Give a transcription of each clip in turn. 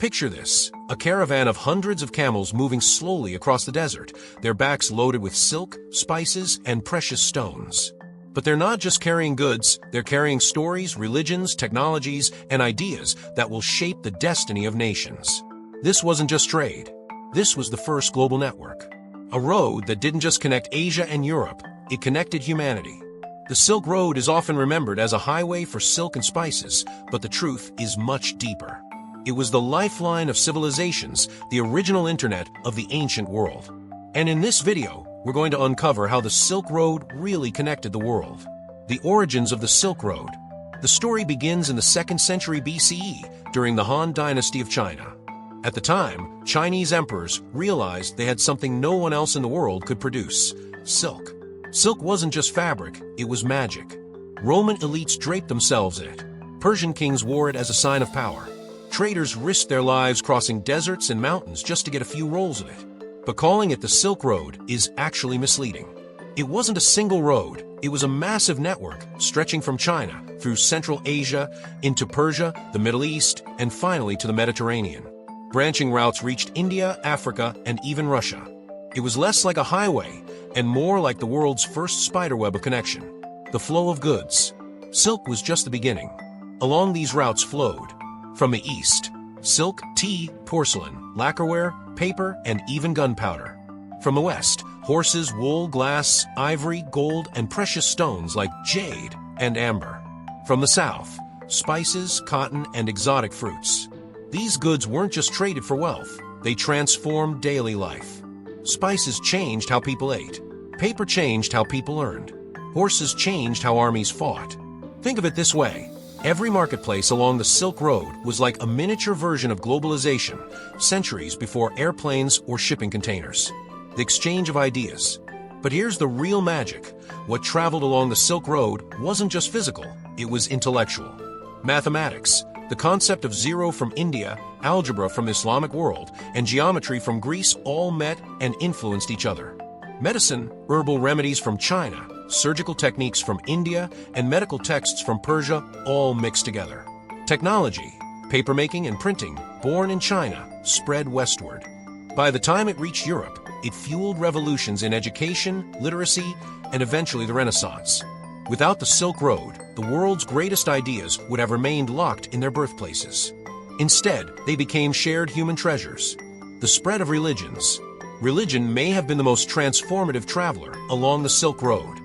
Picture this, a caravan of hundreds of camels moving slowly across the desert, their backs loaded with silk, spices, and precious stones. But they're not just carrying goods, they're carrying stories, religions, technologies, and ideas that will shape the destiny of nations. This wasn't just trade. This was the first global network. A road that didn't just connect Asia and Europe, it connected humanity. The Silk Road is often remembered as a highway for silk and spices, but the truth is much deeper. It was the lifeline of civilizations, the original internet of the ancient world. And in this video, we're going to uncover how the Silk Road really connected the world. The origins of the Silk Road. The story begins in the 2nd century BCE, during the Han Dynasty of China. At the time, Chinese emperors realized they had something no one else in the world could produce: silk. Silk wasn't just fabric, it was magic. Roman elites draped themselves in it. Persian kings wore it as a sign of power. Traders risked their lives crossing deserts and mountains just to get a few rolls of it. But calling it the Silk Road is actually misleading. It wasn't a single road, it was a massive network stretching from China through Central Asia into Persia, the Middle East, and finally to the Mediterranean. Branching routes reached India, Africa, and even Russia. It was less like a highway and more like the world's first spiderweb of connection. The flow of goods. Silk was just the beginning. Along these routes flowed, from the east, silk, tea, porcelain, lacquerware, paper, and even gunpowder. From the west, horses, wool, glass, ivory, gold, and precious stones like jade and amber. From the south, spices, cotton, and exotic fruits. These goods weren't just traded for wealth, they transformed daily life. Spices changed how people ate. Paper changed how people earned. Horses changed how armies fought. Think of it this way. Every marketplace along the Silk Road was like a miniature version of globalization, centuries before airplanes or shipping containers. The exchange of ideas. But here's the real magic. What traveled along the Silk Road wasn't just physical, it was intellectual. Mathematics, the concept of zero from India, algebra from the Islamic world, and geometry from Greece all met and influenced each other. Medicine, herbal remedies from China, surgical techniques from India, and medical texts from Persia all mixed together. Technology, papermaking and printing, born in China, spread westward. By the time it reached Europe, it fueled revolutions in education, literacy, and eventually the Renaissance. Without the Silk Road, the world's greatest ideas would have remained locked in their birthplaces. Instead, they became shared human treasures. The spread of religions. Religion may have been the most transformative traveler along the Silk Road.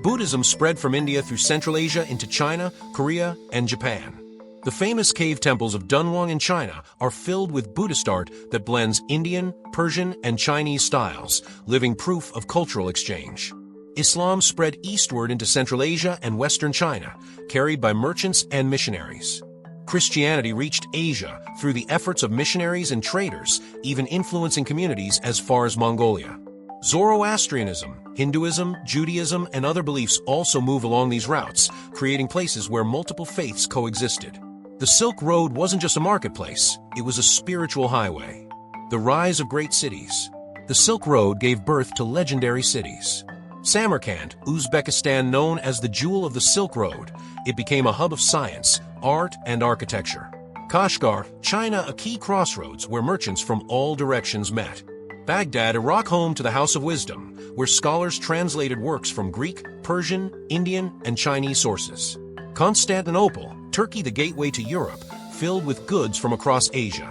Buddhism spread from India through Central Asia into China, Korea, and Japan. The famous cave temples of Dunhuang in China are filled with Buddhist art that blends Indian, Persian, and Chinese styles, living proof of cultural exchange. Islam spread eastward into Central Asia and Western China, carried by merchants and missionaries. Christianity reached Asia through the efforts of missionaries and traders, even influencing communities as far as Mongolia. Zoroastrianism, Hinduism, Judaism, and other beliefs also move along these routes, creating places where multiple faiths coexisted. The Silk Road wasn't just a marketplace, it was a spiritual highway. The rise of great cities. The Silk Road gave birth to legendary cities. Samarkand, Uzbekistan, known as the Jewel of the Silk Road, it became a hub of science, art, and architecture. Kashgar, China, a key crossroads where merchants from all directions met. Baghdad, Iraq, home to the House of Wisdom, where scholars translated works from Greek, Persian, Indian, and Chinese sources. Constantinople, Turkey, the gateway to Europe, filled with goods from across Asia.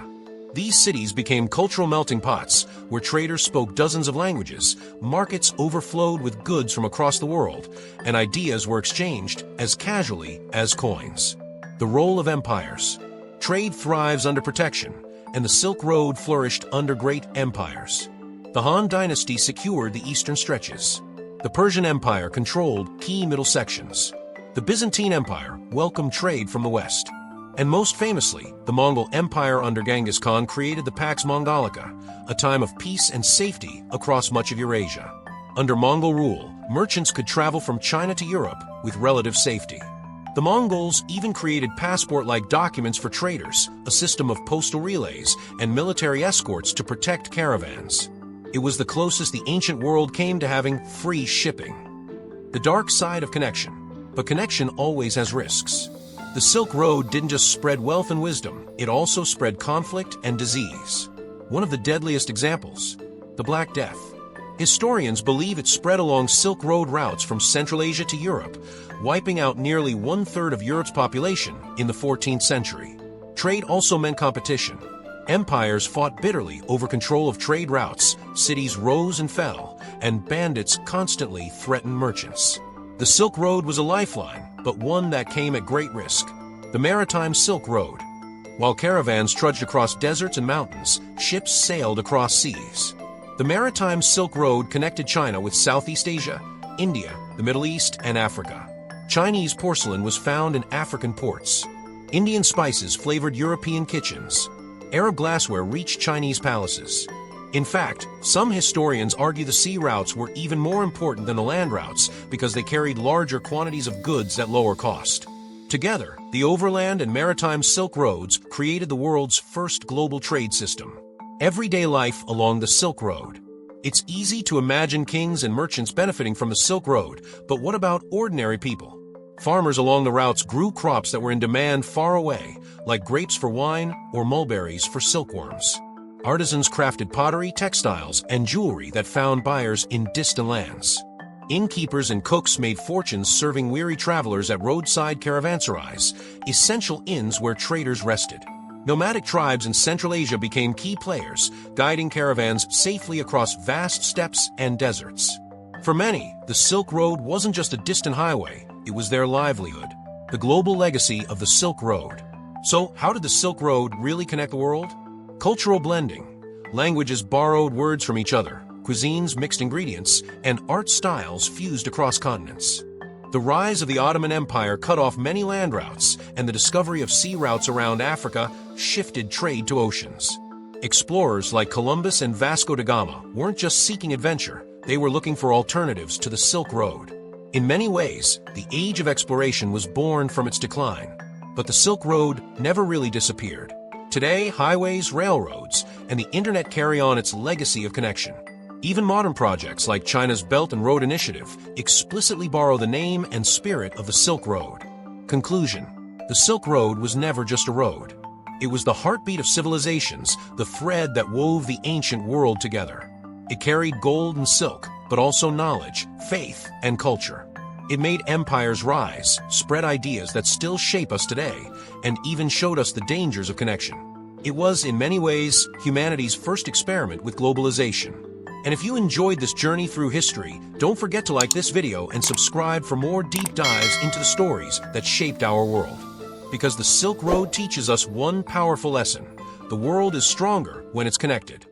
These cities became cultural melting pots, where traders spoke dozens of languages, markets overflowed with goods from across the world, and ideas were exchanged as casually as coins. The role of empires. Trade thrives under protection, and the Silk Road flourished under great empires. The Han Dynasty secured the eastern stretches. The Persian Empire controlled key middle sections. The Byzantine Empire welcomed trade from the west. And most famously, the Mongol Empire under Genghis Khan created the Pax Mongolica, a time of peace and safety across much of Eurasia. Under Mongol rule, merchants could travel from China to Europe with relative safety. The Mongols even created passport-like documents for traders, a system of postal relays, and military escorts to protect caravans. It was the closest the ancient world came to having free shipping. The dark side of connection. But connection always has risks. The Silk Road didn't just spread wealth and wisdom, it also spread conflict and disease. One of the deadliest examples, the Black Death. Historians believe it spread along Silk Road routes from Central Asia to Europe, wiping out nearly one-third of Europe's population in the 14th century. Trade also meant competition. Empires fought bitterly over control of trade routes, cities rose and fell, and bandits constantly threatened merchants. The Silk Road was a lifeline, but one that came at great risk. The Maritime Silk Road. While caravans trudged across deserts and mountains, ships sailed across seas. The Maritime Silk Road connected China with Southeast Asia, India, the Middle East, and Africa. Chinese porcelain was found in African ports. Indian spices flavored European kitchens. Arab glassware reached Chinese palaces. In fact, some historians argue the sea routes were even more important than the land routes because they carried larger quantities of goods at lower cost. Together, the overland and maritime Silk Roads created the world's first global trade system. Everyday life along the Silk Road. It's easy to imagine kings and merchants benefiting from the Silk Road, but what about ordinary people? Farmers along the routes grew crops that were in demand far away, like grapes for wine or mulberries for silkworms. Artisans crafted pottery, textiles, and jewelry that found buyers in distant lands. Innkeepers and cooks made fortunes serving weary travelers at roadside caravanserais, essential inns where traders rested. Nomadic tribes in Central Asia became key players, guiding caravans safely across vast steppes and deserts. For many, the Silk Road wasn't just a distant highway, it was their livelihood. The global legacy of the Silk Road. So, how did the Silk Road really connect the world? Cultural blending. Languages borrowed words from each other, cuisines mixed ingredients, and art styles fused across continents. The rise of the Ottoman Empire cut off many land routes, and the discovery of sea routes around Africa shifted trade to oceans. Explorers like Columbus and Vasco da Gama weren't just seeking adventure, they were looking for alternatives to the Silk Road. In many ways, the age of exploration was born from its decline, but the Silk Road never really disappeared. Today, highways, railroads, and the internet carry on its legacy of connection. Even modern projects like China's Belt and Road Initiative explicitly borrow the name and spirit of the Silk Road. Conclusion: the Silk Road was never just a road. It was the heartbeat of civilizations, the thread that wove the ancient world together. It carried gold and silk, but also knowledge, faith, and culture. It made empires rise, spread ideas that still shape us today, and even showed us the dangers of connection. It was, in many ways, humanity's first experiment with globalization. And if you enjoyed this journey through history, don't forget to like this video and subscribe for more deep dives into the stories that shaped our world. Because the Silk Road teaches us one powerful lesson: the world is stronger when it's connected.